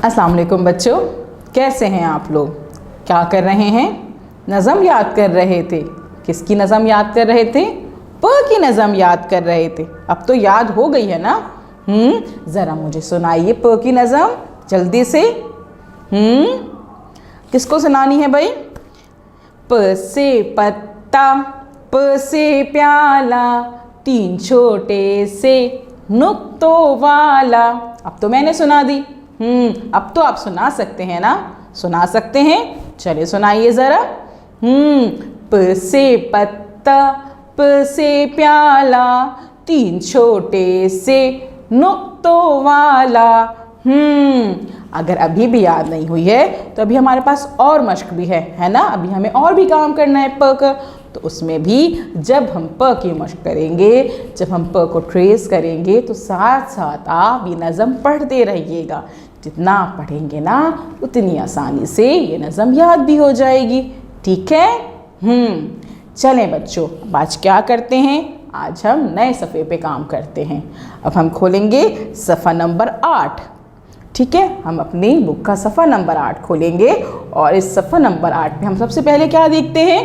अस्सलाम वालेकुम बच्चों, कैसे हैं आप लोग? क्या कर रहे हैं? नज़म याद कर रहे थे। किसकी नज़म याद कर रहे थे? प की नज़म याद कर रहे थे। अब तो याद हो गई है ना? ज़रा मुझे सुनाइए प की नज़म जल्दी से। किसको सुनानी है भाई? प से पत्ता, प से प्याला, तीन छोटे से नुक्तों वाला। अब तो मैंने सुना दी। अब तो आप सुना सकते हैं ना? सुना सकते हैं? चलिए सुनाइए ज़रा। प से पत्ता, प से प्याला, तीन छोटे से नुक्तों वाला। अगर अभी भी याद नहीं हुई है तो अभी हमारे पास और मश्क भी है ना? अभी हमें और भी काम करना है प का। तो उसमें भी जब हम प की मश्क करेंगे, जब हम प को ट्रेस करेंगे तो साथ साथ आप ये नज़म पढ़ते रहिएगा। जितना आप पढ़ेंगे ना उतनी आसानी से ये नज़म याद भी हो जाएगी। ठीक है? चलें बच्चों, अब आज क्या करते हैं? आज हम नए सफ़े पे काम करते हैं। अब हम खोलेंगे सफ़ा नंबर 8। ठीक है, हम अपनी बुक का सफ़ा नंबर 8 खोलेंगे और इस सफ़ा नंबर 8 पे हम सबसे पहले क्या देखते हैं?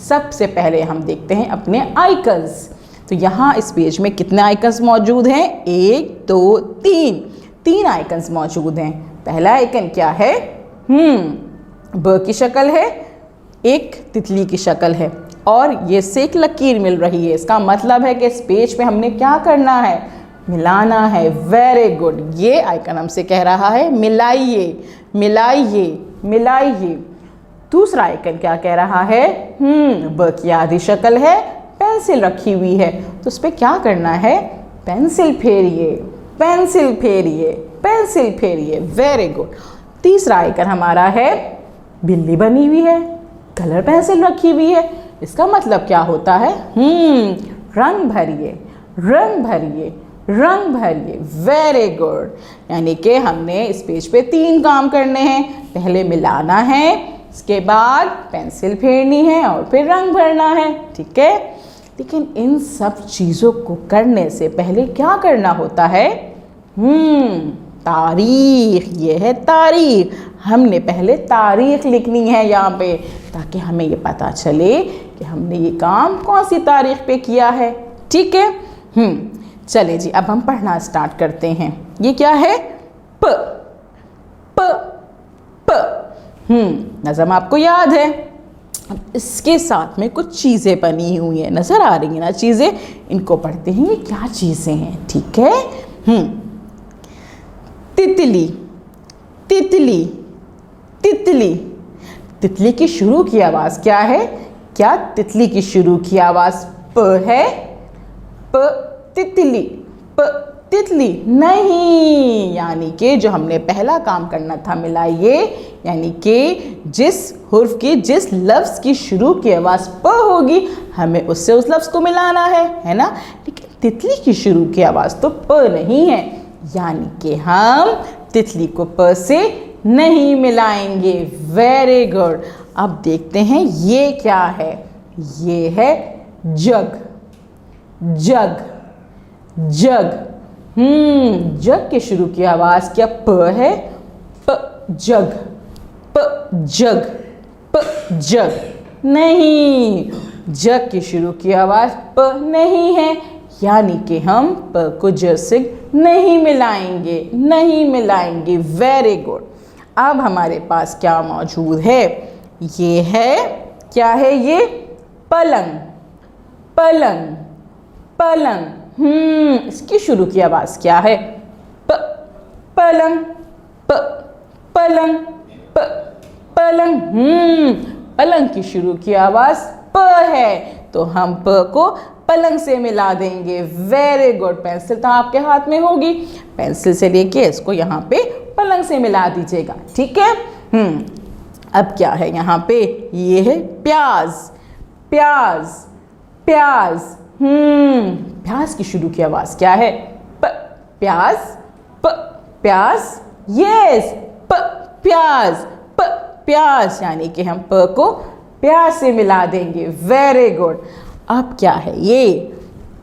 सबसे पहले हम देखते हैं अपने आइकन्स। तो यहाँ इस पेज में कितने आइकन्स मौजूद हैं? 1 2 3 आइकन्स मौजूद हैं। पहला आइकन क्या है? ब की शक्ल है, एक तितली की शक्ल है और ये से एक लकीर मिल रही है। इसका मतलब है कि इस पेज पे हमने क्या करना है? मिलाना है। Very good. ये आइकन हमसे कह रहा है मिलाइए, मिलाइए, मिलाइए। दूसरा आइकन क्या कह रहा है? ब की आधी शक्ल है, पेंसिल रखी हुई है, तो उस पर क्या करना है? पेंसिल फेरिए, पेंसिल फेरिए, पेंसिल फेरिए। Very good. तीसरा आइकन हमारा है बिल्ली बनी हुई है, कलर पेंसिल रखी हुई है। इसका मतलब क्या होता है? रंग भरिए, रंग भरिए, रंग भरिए। Very good. यानी कि हमने इस पेज पे 3 काम करने हैं। पहले मिलाना है, इसके बाद पेंसिल फेरनी है और फिर रंग भरना है। ठीक है, लेकिन इन सब चीज़ों को करने से पहले क्या करना होता है? तारीख। ये है तारीख। हमने पहले तारीख लिखनी है यहाँ पे, ताकि हमें ये पता चले कि हमने ये काम कौन सी तारीख पे किया है। ठीक है? चले जी, अब हम पढ़ना स्टार्ट करते हैं। ये क्या है? प, प, प। नज़म आपको याद है। अब इसके साथ में कुछ चीज़ें बनी हुई हैं, नज़र आ रही हैं ना चीज़ें? इनको पढ़ते हैं। ये क्या चीज़ें हैं? ठीक है? तितली, तितली, तितली। तितली की शुरू की आवाज़ क्या है? क्या तितली की शुरू की आवाज़ प है? प तितली, प तितली नहीं। यानी कि जो हमने पहला काम करना था मिलाइए, यानी कि जिस हुर्फ की, जिस लफ्ज़ की शुरू की आवाज़ प होगी हमें उससे उस लफ्ज़ को मिलाना है ना? लेकिन तितली की शुरू की आवाज़ तो प नहीं है, यानी कि हम तितली को प से नहीं मिलाएंगे। Very good. अब देखते हैं ये क्या है? ये है जग, जग, जग। जग के शुरू की आवाज़ क्या प है? प जग, प जग, प जग नहीं। जग की शुरू की आवाज़ प नहीं है, यानी कि हम प को ज से नहीं मिलाएंगे, नहीं मिलाएंगे। Very good. अब हमारे पास क्या मौजूद है? ये है, क्या है ये? पलंग, पलंग, पलंग। इसकी शुरू की आवाज़ क्या है? प, पलंग, प, पलंग, प, पलंग। पलंग की शुरू की आवाज़ प है, तो हम प को पलंग से मिला देंगे। Very good. पेंसिल तो आपके हाथ में होगी, पेंसिल से लेके इसको यहाँ पे पलंग से मिला दीजिएगा। ठीक है? अब क्या है यहाँ पे? ये है प्याज, प्याज, प्याज। प्याज की शुरू की आवाज़ क्या है? प, प्याज, प, प्याज। यस, प प्याज, प प्याज। यानी कि हम प को प्याज से मिला देंगे। Very good. अब क्या है ये?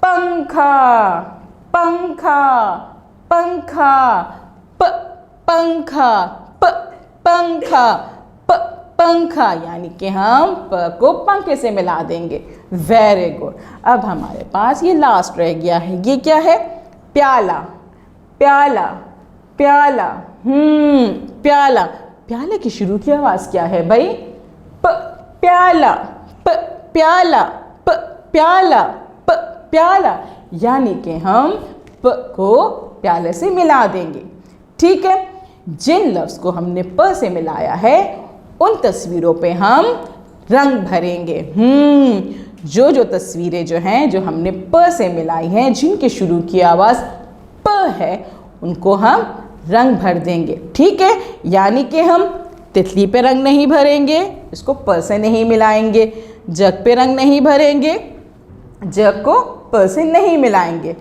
पंखा, पंखा, पंखा। प पंखा, प पंखा, प पंखा, यानी कि हम प को पंखे से मिला देंगे। Very good. अब हमारे पास ये लास्ट रह गया है, ये क्या है? प्याला, प्याला, प्याला। प्याला, प्याले की शुरू की आवाज़ क्या है भाई? प प्याला, प प्याला, प प्याला, प प्याला, यानी कि हम प को प्याले से मिला देंगे। ठीक है, जिन लफ्ज़ को हमने प से मिलाया है उन तस्वीरों पे हम रंग भरेंगे। जो जो तस्वीरें जो हैं जो हमने प से मिलाई हैं, जिनके शुरू की आवाज़ प है, उनको हम रंग भर देंगे। ठीक है, यानी कि हम तितली पे रंग नहीं भरेंगे, इसको प से नहीं मिलाएंगे। जग पे रंग नहीं भरेंगे, जग को प से नहीं मिलाएंगे।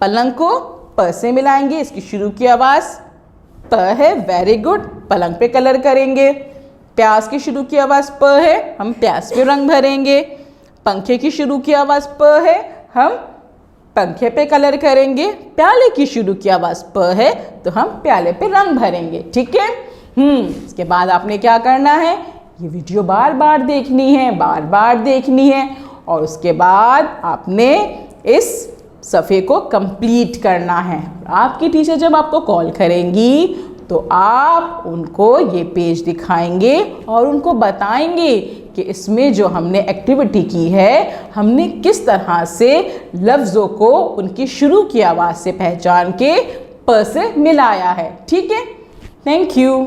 पलंग को प से मिलाएंगे, इसकी शुरू की आवाज़ प है। वेरी गुड, पलंग पे कलर करेंगे। प्यास की शुरू की आवाज़ प है, हम प्यास पे रंग भरेंगे। पंखे की शुरू की आवाज़ प है, हम पंखे पे कलर करेंगे। प्याले की शुरू की आवाज़ प है, तो हम प्याले पे रंग भरेंगे। ठीक है। इसके बाद आपने क्या करना है? ये वीडियो बार बार देखनी है, बार बार देखनी है, और उसके बाद आपने इस सफ़े को कंप्लीट करना है। आपकी टीचर जब आपको कॉल करेंगी तो आप उनको ये पेज दिखाएंगे और उनको बताएंगे कि इसमें जो हमने एक्टिविटी की है, हमने किस तरह से लफ्ज़ों को उनकी शुरू की आवाज़ से पहचान के प से मिलाया है। ठीक है, थैंक यू।